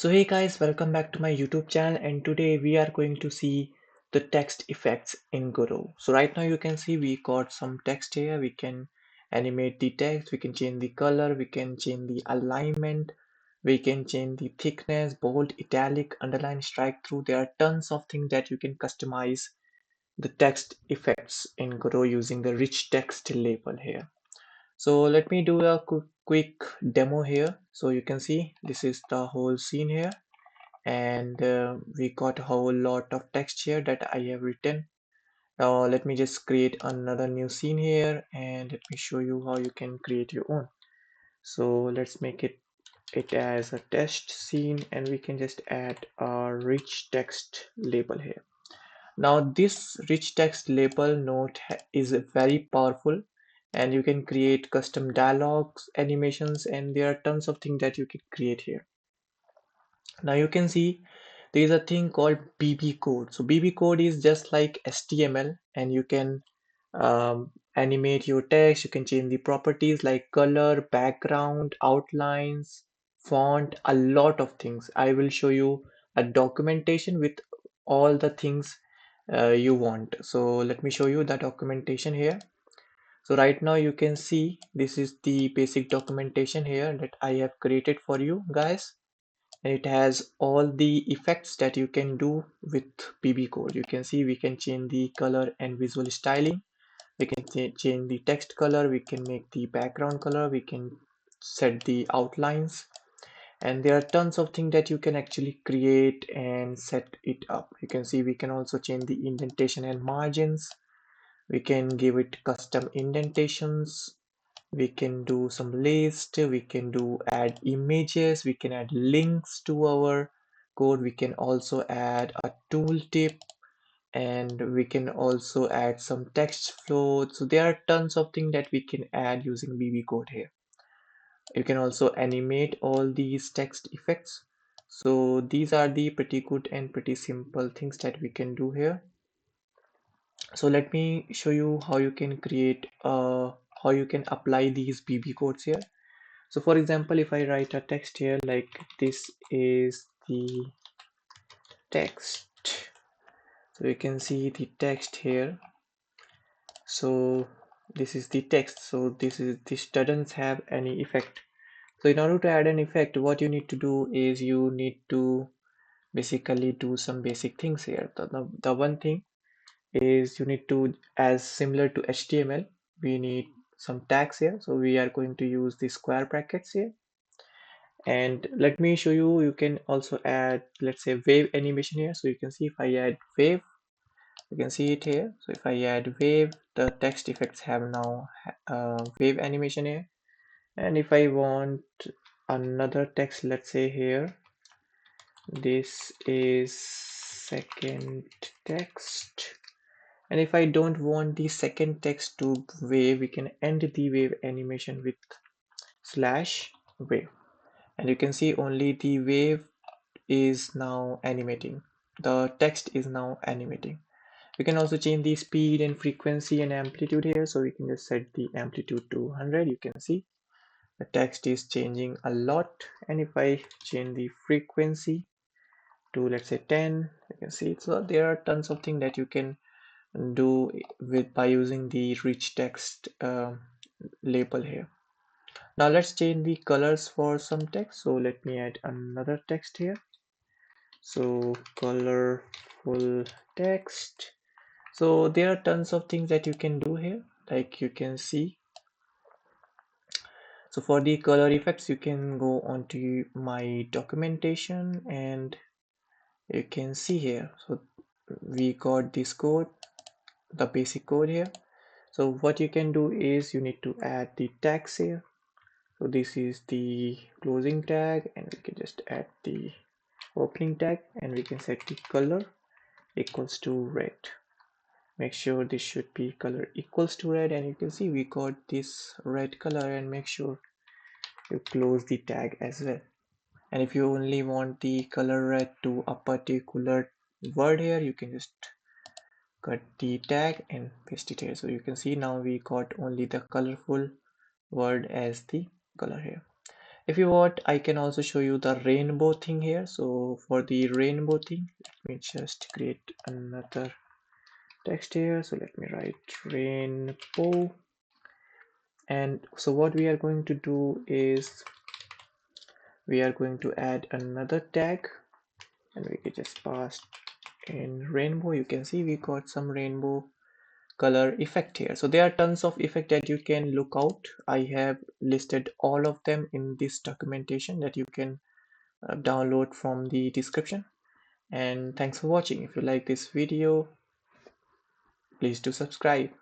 So hey guys, welcome back to my YouTube channel, and today we are going to see the text effects in Godot. So right now you can see we got some text here. We can animate the text, we can change the color, we can change the alignment, we can change the thickness, bold, italic, underline, strike through. There are tons of things that you can customize the text effects in Godot using the rich text label here. So let me do a quick demo here. So you can see this is the whole scene here, and we got a whole lot of text here that I have written. Now let me just create another new scene here, and let me show you how you can create your own. So let's make it as a test scene, and we can just add a rich text label here. Now this rich text label node is very powerful, and you can create custom dialogues, animations, and there are tons of things that you can create here. Now you can see there is a thing called BB code. So BB code is just like HTML, and you can animate your text. You can change the properties like color, background, outlines, font, a lot of things. I will show you a documentation with all the things you want. So let me show you the documentation here. So right now you can see this is the basic documentation here that I have created for you guys, and it has all the effects that you can do with BB code. You can see we can change the color and visual styling, we can change the text color, we can make the background color, we can set the outlines, and there are tons of things that you can actually create and set it up. You can see we can also change the indentation and margins, we can give it custom indentations, we can do some list, we can do add images, we can add links to our code, we can also add a tooltip, and we can also add some text float. So there are tons of things that we can add using BB code here. You can also animate all these text effects. So these are the pretty good and pretty simple things that we can do here. So let me show you how you can create how you can apply these BB codes here. So for example, if I write a text here like this is the text, so you can see the text here. So this is the text, so this doesn't have any effect. So in order to add an effect, what you need to do is you need to basically do some basic things here. The one thing is you need to, as similar to HTML, we need some tags here. So we are going to use the square brackets here. And let me show you, you can also add, let's say, wave animation here. So you can see if I add wave, you can see it here. So if I add wave, the text effects have now wave animation here. And if I want another text, let's say here, this is second text. And if I don't want the second text to wave, we can end the wave animation with slash wave. And you can see only the wave is now animating. The text is now animating. We can also change the speed and frequency and amplitude here. So we can just set the amplitude to 100. You can see the text is changing a lot. And if I change the frequency to, let's say, 10, you can see it. So there are tons of things that you can do with by using the rich text label here. Now let's change the colors for some text. So let me add another text here. So colorful text. So there are tons of things that you can do here, like you can see. So for the color effects, you can go onto my documentation and you can see here. So we got this code, the basic code here. So what you can do is you need to add the tags here. So this is the closing tag, and we can just add the opening tag, and we can set the color equals to red. Make sure this should be color equals to red, and you can see we got this red color. And make sure you close the tag as well. And if you only want the color red to a particular word here, you can just cut the tag and paste it here. So you can see now we got only the colorful word as the color here. If you want, I can also show you the rainbow thing here. So for the rainbow thing, let me just create another text here. So let me write rainbow. And so what we are going to do is we are going to add another tag, and we can just pass in rainbow. You can see we got some rainbow color effect here. So there are tons of effect that you can look out. I have listed all of them in this documentation that you can download from the description. And thanks for watching. If you like this video, please do subscribe.